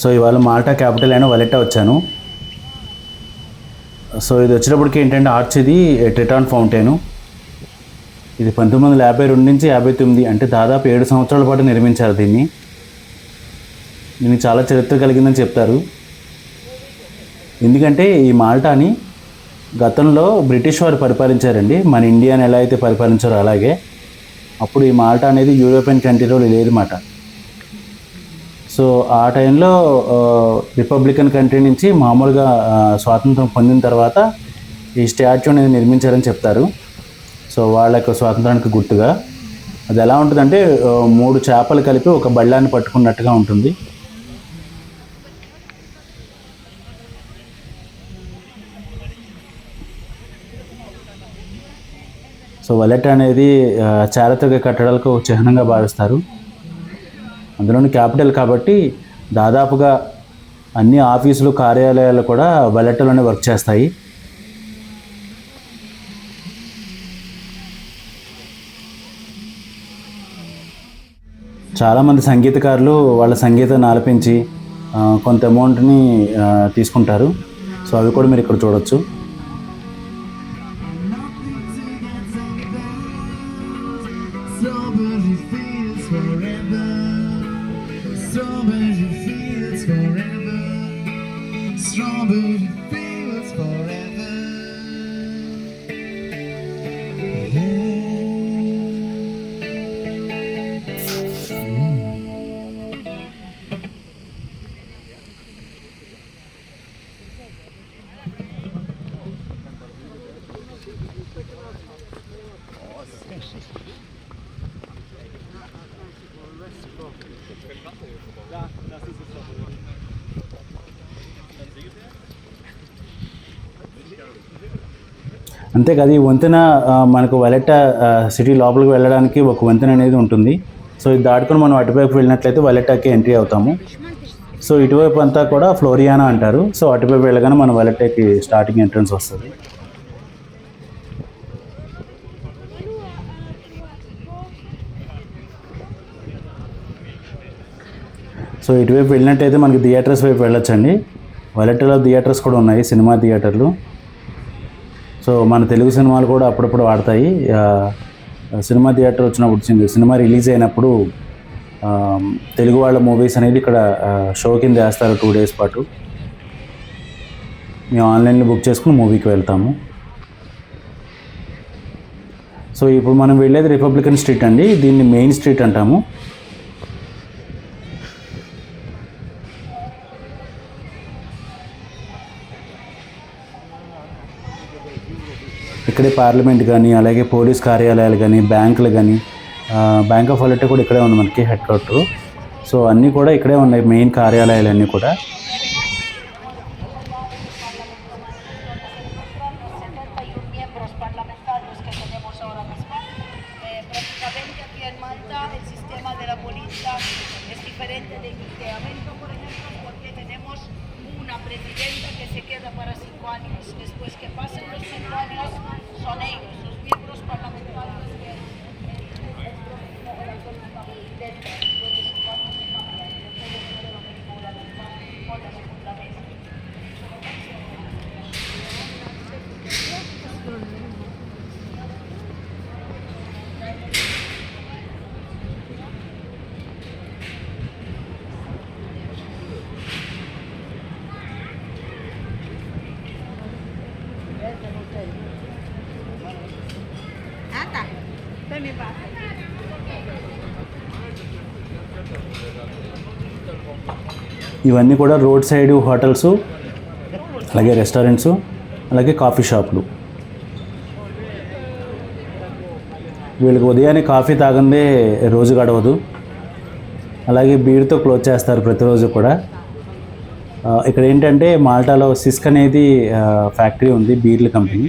So ఇవాళ Malta capital అయిన వలెట్టా వచ్చాను. సో ఇది వచ్చినప్పటికి ఏంటంటే ఆర్చ్ ఇది ట్రిటాన్ ఫౌంటైను. ఇది 1952 నుంచి 59 అంటే దాదాపు 7 సంవత్సరాల పాటు నిర్మించారు దీన్ని. దీనికి చాలా చరిత్ర కలిగిందని చెప్తారు. ఎందుకంటే ఈ మాల్టాని గతంలో బ్రిటిష్ వారు పరిపాలించారండి. మన ఇండియాని ఎలా అయితే పరిపాలించారో అలాగే. అప్పుడు ఈ మాల్టా అనేది యూరోపియన్ కంట్రీలో లేదన్నమాట. సో ఆ టైంలో రిపబ్లికన్ కంట్రీ నుంచి మామూలుగా స్వాతంత్రం పొందిన తర్వాత ఈ స్టాచ్యూ అనేది నిర్మించారని చెప్తారు. సో వాళ్ళ యొక్క స్వాతంత్రానికి గుర్తుగా. అది ఎలా ఉంటుందంటే 3 చేపలు కలిపి ఒక బళ్ళాన్ని పట్టుకున్నట్టుగా ఉంటుంది. సో వలెట్టా అనేది చారిత్రక కట్టడాలకు చిహ్నంగా భావిస్తారు. అందులోని క్యాపిటల్ కాబట్టి దాదాపుగా అన్ని ఆఫీసులు కార్యాలయాలు కూడా వలెట్టాలోనే వర్క్ చేస్తాయి. చాలామంది సంగీతకారులు వాళ్ళ సంగీతాన్ని ఆలపించి కొంత అమౌంట్ని తీసుకుంటారు. సో అవి కూడా మీరు ఇక్కడ చూడొచ్చు. అంతేకాదు ఈ వంతెన మనకు వలెట్టా సిటీ లోపలికి వెళ్ళడానికి ఒక వంతెన అనేది ఉంటుంది. సో ఇది దాటుకొని మనం అటువైపు వెళ్ళినట్లయితే వలెట్టాకి ఎంట్రీ అవుతాము. సో ఇటువైపు అంతా కూడా ఫ్లోరియానా అంటారు. సో అటువైపు వెళ్ళగానే మన వలెట్టాకి స్టార్టింగ్ ఎంట్రన్స్ వస్తుంది. సో ఇటువైపు వెళ్ళినట్టయితే మనకి థియేటర్స్ వైపు వెళ్ళొచ్చండి. వలెట్టాలో థియేటర్స్ కూడా ఉన్నాయి, సినిమా థియేటర్లు. సో మన తెలుగు సినిమాలు కూడా అప్పుడప్పుడు వాడతాయి. సినిమా థియేటర్ వచ్చినప్పుడు, సినిమా రిలీజ్ అయినప్పుడు తెలుగు వాళ్ళ మూవీస్ అనేది ఇక్కడ షో కింద వేస్తారు 2 days పాటు. మేము ఆన్లైన్లో బుక్ చేసుకుని మూవీకి వెళ్తాము. సో ఇప్పుడు మనం వెళ్ళేది రిపబ్లికన్ స్ట్రీట్ అండి. దీన్ని మెయిన్ స్ట్రీట్ అంటాము. ఇక్కడే పార్లమెంట్ కానీ, అలాగే పోలీస్ కార్యాలయాలు కానీ, బ్యాంకులు కానీ, బ్యాంక్ ఆఫ్ వలెట్టా కూడా ఇక్కడే ఉంది మనకి హెడ్ క్వార్టర్. సో అన్నీ కూడా ఇక్కడే ఉన్నాయి, మెయిన్ కార్యాలయాలు అన్నీ కూడా. ఇవన్నీ కూడా రోడ్ సైడ్ హోటల్స్, అలాగే రెస్టారెంట్స్, అలాగే కాఫీ షాపులు. వీళ్ళకి ఉదయాన్నే కాఫీ తాగందే రోజు గడవదు. అలాగే బీర్తో క్లోజ్ చేస్తారు ప్రతిరోజు కూడా. ఇక్కడ ఏంటంటే మాల్టాలో సిస్క్ అనేది ఫ్యాక్టరీ ఉంది, బీర్ల కంపెనీ.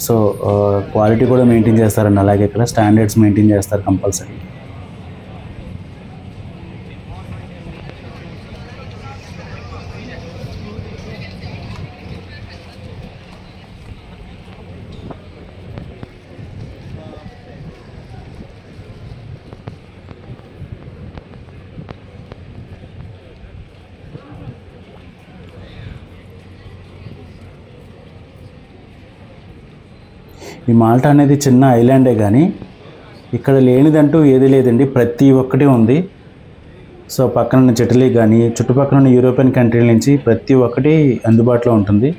సో క్వాలిటీ కూడా మెయింటైన్ చేస్తారండి. అలాగే ఇక్కడ స్టాండర్డ్స్ మెయింటైన్ చేస్తారు కంపల్సరీ. ఈ మాల్టా అనేది చిన్న ఐలాండే కానీ ఇక్కడ లేనిదంటూ ఏది లేదండి, ప్రతి ఒక్కటి ఉంది. సో పక్కన ఉన్న ఇటలీ కానీ చుట్టుపక్కల ఉన్న యూరోపియన్ కంట్రీల నుంచి ప్రతి ఒక్కటి అందుబాటులో ఉంటుంది.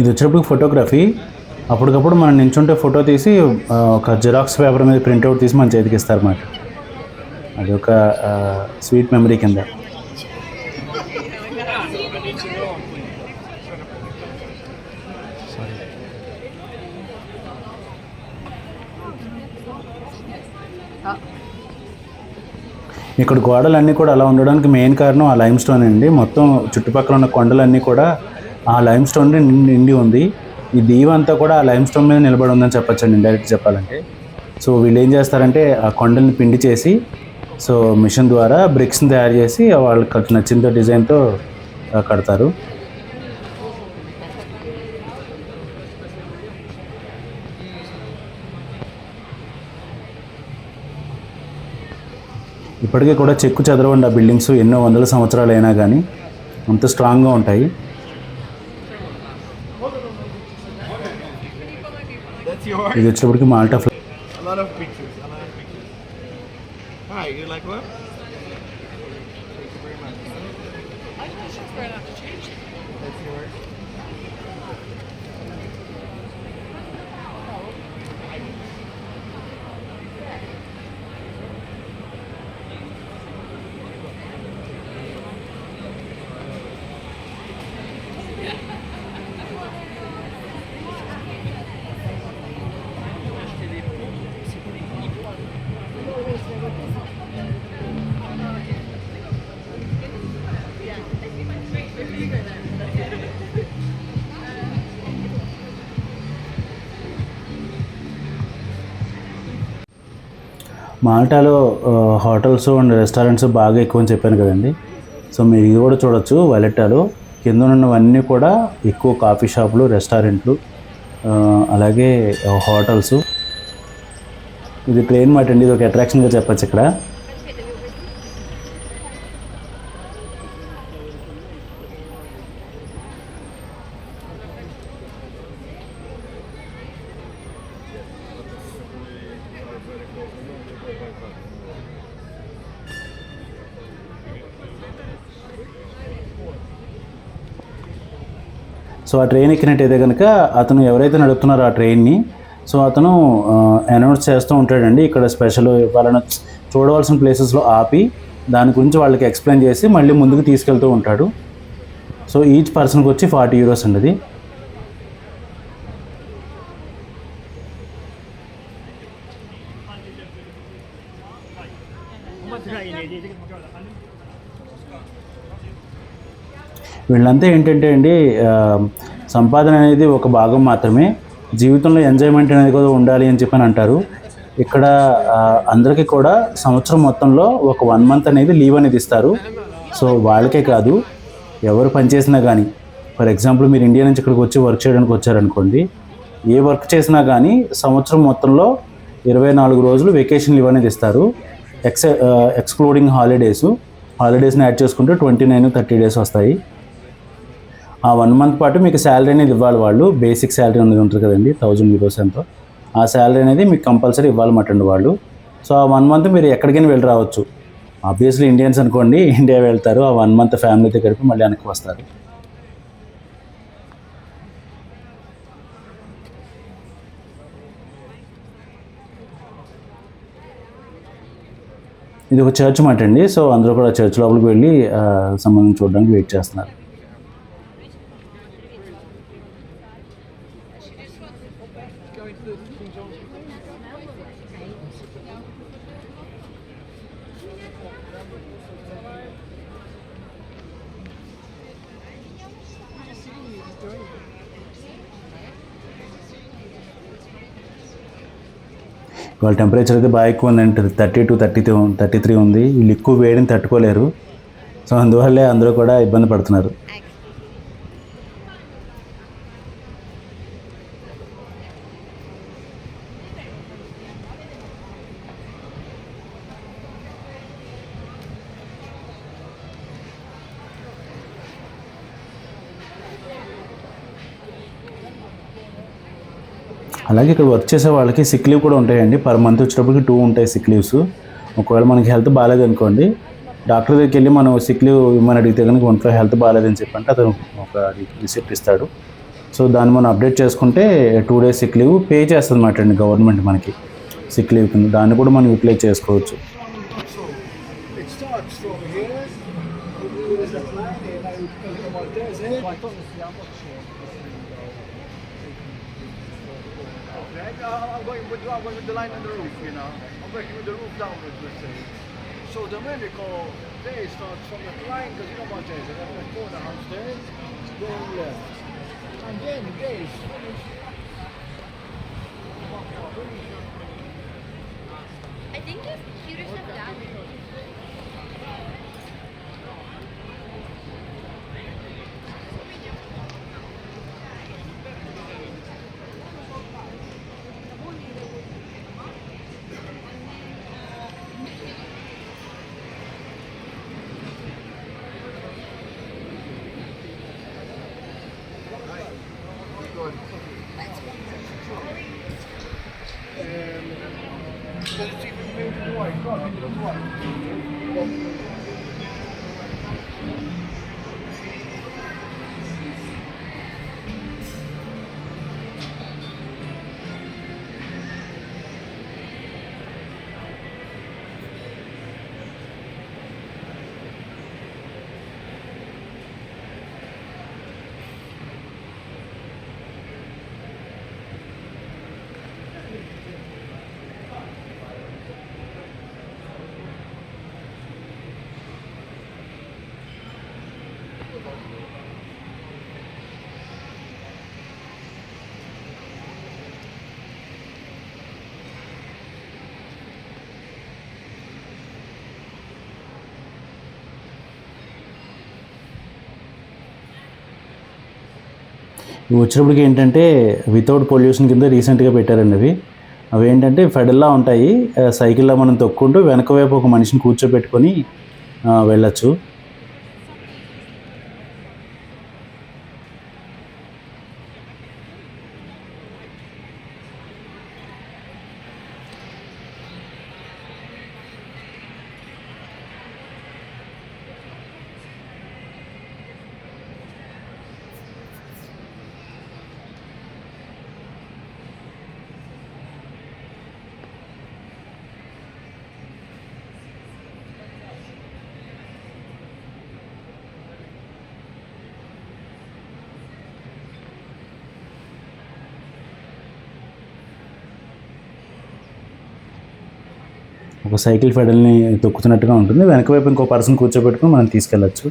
ఇది వచ్చేటప్పుడు ఫోటోగ్రఫీ. అప్పటికప్పుడు మనం నించుంటే ఫోటో తీసి ఒక జిరాక్స్ పేపర్ మీద ప్రింట్అవుట్ తీసి మన చేతికి ఇస్తారన్నమాట. అది ఒక స్వీట్ మెమరీ కింద. ఇక్కడ గోడలన్నీ కూడా అలా ఉండడానికి మెయిన్ కారణం ఆ లైమ్ స్టోన్ అండి. మొత్తం చుట్టుపక్కల ఉన్న కొండలన్నీ కూడా ఆ లైమ్ స్టోన్ నిండి ఉంది. ఈ దీవ అంతా కూడా ఆ లైమ్ స్టోన్ మీద నిలబడి ఉందని చెప్పచ్చండి డైరెక్ట్ చెప్పాలంటే. సో వీళ్ళు ఏం చేస్తారంటే ఆ కొండల్ని పిండి చేసి సో మిషన్ ద్వారా బ్రిక్స్ని తయారు చేసి వాళ్ళకి నచ్చిన డిజైన్తో కడతారు. ఇప్పటికీ కూడా చెక్కు చెదరవండి ఆ బిల్డింగ్స్, ఎన్నో వందల సంవత్సరాలు అయినా కానీ అంత స్ట్రాంగ్గా ఉంటాయి. ఇది వచ్చేటప్పటికి మాల్టా మాల్టాలో హోటల్స్ అండ్ రెస్టారెంట్స్ బాగా ఎక్కువ అని చెప్పాను కదండి. సో మీరు ఇది కూడా చూడొచ్చు. వలెట్టాలో కింద ఉన్నవన్నీ కూడా ఎక్కువ కాఫీ షాపులు, రెస్టారెంట్లు, అలాగే హోటల్స్. ఇది ట్రైన్ మాట అండి. ఇది ఒక అట్రాక్షన్గా చెప్పచ్చు ఇక్కడ. సో ఆ ట్రైన్ ఎక్కినట్టయితే కనుక అతను ఎవరైతే నడుపుతున్నారో ఆ ట్రైన్ని, సో అతను అనౌన్స్ చేస్తూ ఉంటాడండి. ఇక్కడ స్పెషల్ వాళ్ళని చూడవలసిన ప్లేసెస్లో ఆపి దాని గురించి వాళ్ళకి ఎక్స్ప్లెయిన్ చేసి మళ్ళీ ముందుకు తీసుకెళ్తూ ఉంటాడు. సో ఈచ్ పర్సన్కి వచ్చి 40 euros అండి అది. వీళ్ళంతా ఏంటంటే అండి, సంపాదన అనేది ఒక భాగం మాత్రమే, జీవితంలో ఎంజాయ్మెంట్ అనేది కూడా ఉండాలి అని చెప్పని అంటారు. ఇక్కడ అందరికీ కూడా సంవత్సరం మొత్తంలో ఒక 1 month అనేది లీవ్ అనేది ఇస్తారు. సో వాళ్ళకే కాదు, ఎవరు పనిచేసినా కానీ, ఫర్ ఎగ్జాంపుల్ మీరు ఇండియా నుంచి ఇక్కడికి వచ్చి వర్క్ చేయడానికి వచ్చారనుకోండి, ఏ వర్క్ చేసినా కానీ సంవత్సరం మొత్తంలో 24 రోజులు వెకేషన్ లీవ్ అనేది ఇస్తారు. ఎక్స్క్లూడింగ్ హాలిడేస్ని యాడ్ చేసుకుంటే 29, 30 days వస్తాయి. ఆ 1 మంత్ పాటు మీకు శాలరీ అనేది ఇవ్వాలి వాళ్ళు. బేసిక్ శాలరీ అనేది ఉంటుంది కదండీ, 1000 యూరోస్ ఎంతో. ఆ శాలరీ అనేది మీకు కంపల్సరీ ఇవ్వాలన్నమాట వాళ్ళు. సో ఆ 1 మంత్ మీరు ఎక్కడికైనా వెళ్ళి రావచ్చు. ఆబ్వియస్లీ ఇండియన్స్ అనుకోండి, ఇండియా వెళ్తారు. ఆ 1 మంత్ ఫ్యామిలీతో గడిపి మళ్ళీ వెనక్కి వస్తారు. ఇది ఒక చర్చ్ మాట అండి. సో అందరూ కూడా చర్చ్ లోపలికి వెళ్ళి సంబంధం చూడడానికి వెయిట్ చేస్తున్నారు. వాళ్ళ టెంపరేచర్ అయితే బాగా ఎక్కువ ఉందండి. 32, 33 ఉంది. వీళ్ళు ఎక్కువ వేడిని తట్టుకోలేరు. సో అందువల్లే అందరూ కూడా ఇబ్బంది పడుతున్నారు. అలాగే ఇక్కడ వర్క్ చేసే వాళ్ళకి సిక్ లీవ్ కూడా ఉంటాయండి. పర్ మంత్ వచ్చేటప్పటికి 2 ఉంటాయి సిక్ లీవ్స్. ఒకవేళ మనకి హెల్త్ బాగాలేదనుకోండి, డాక్టర్ దగ్గరికి వెళ్ళి మనం సిక్ లీవ్ ఇవ్వమని అడిగితే కనుక ఒంట్లో హెల్త్ బాగాలేదని చెప్పంటే అతను ఒక రిసిప్ట్ ఇస్తాడు. సో దాన్ని మనం అప్డేట్ చేసుకుంటే 2 డేస్ సిక్ లీవ్ పే చేస్తుంది అన్నమాట అండి గవర్నమెంట్ మనకి సిక్ లీవ్ కింద. దాన్ని కూడా మనం యూటిలైజ్ చేసుకోవచ్చు. I'm going with the line on the roof, you know. I'm working with the roof downwards, let's say. So the medical day starts from the line, because you know what it is. I have a corner upstairs, going left. And then the day is finished. I think there's computer stuff down there. Does it even move to the white? God, into the white. ఇవి వచ్చినప్పటికి ఏంటంటే without pollution కింద రీసెంట్గా పెట్టారండి అవి. అవి ఏంటంటే ఫెడల్లా ఉంటాయి. సైకిల్లో మనం తొక్కుంటూ వెనక వైపు ఒక మనిషిని కూర్చోబెట్టుకొని వెళ్ళచ్చు. ఒక సైకిల్ ఫెడల్ని తొక్కుతున్నట్టుగా ఉంటుంది. వెనక వైపు ఇంకో పర్సన్ కూర్చోబెట్టుకుని మనం తీసుకెళ్ళచ్చు.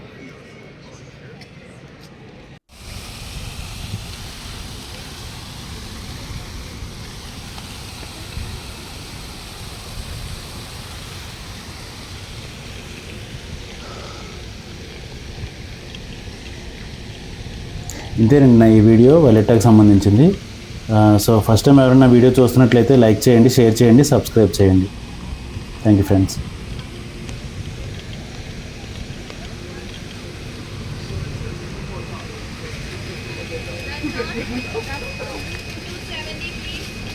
ఇంతేనండి నా ఈ వీడియో వలెట్టాకి సంబంధించింది. సో ఫస్ట్ టైం ఎవరైనా వీడియో చూస్తున్నట్లయితే లైక్ చేయండి, షేర్ చేయండి, సబ్స్క్రైబ్ చేయండి. Thank you friends. 270, please.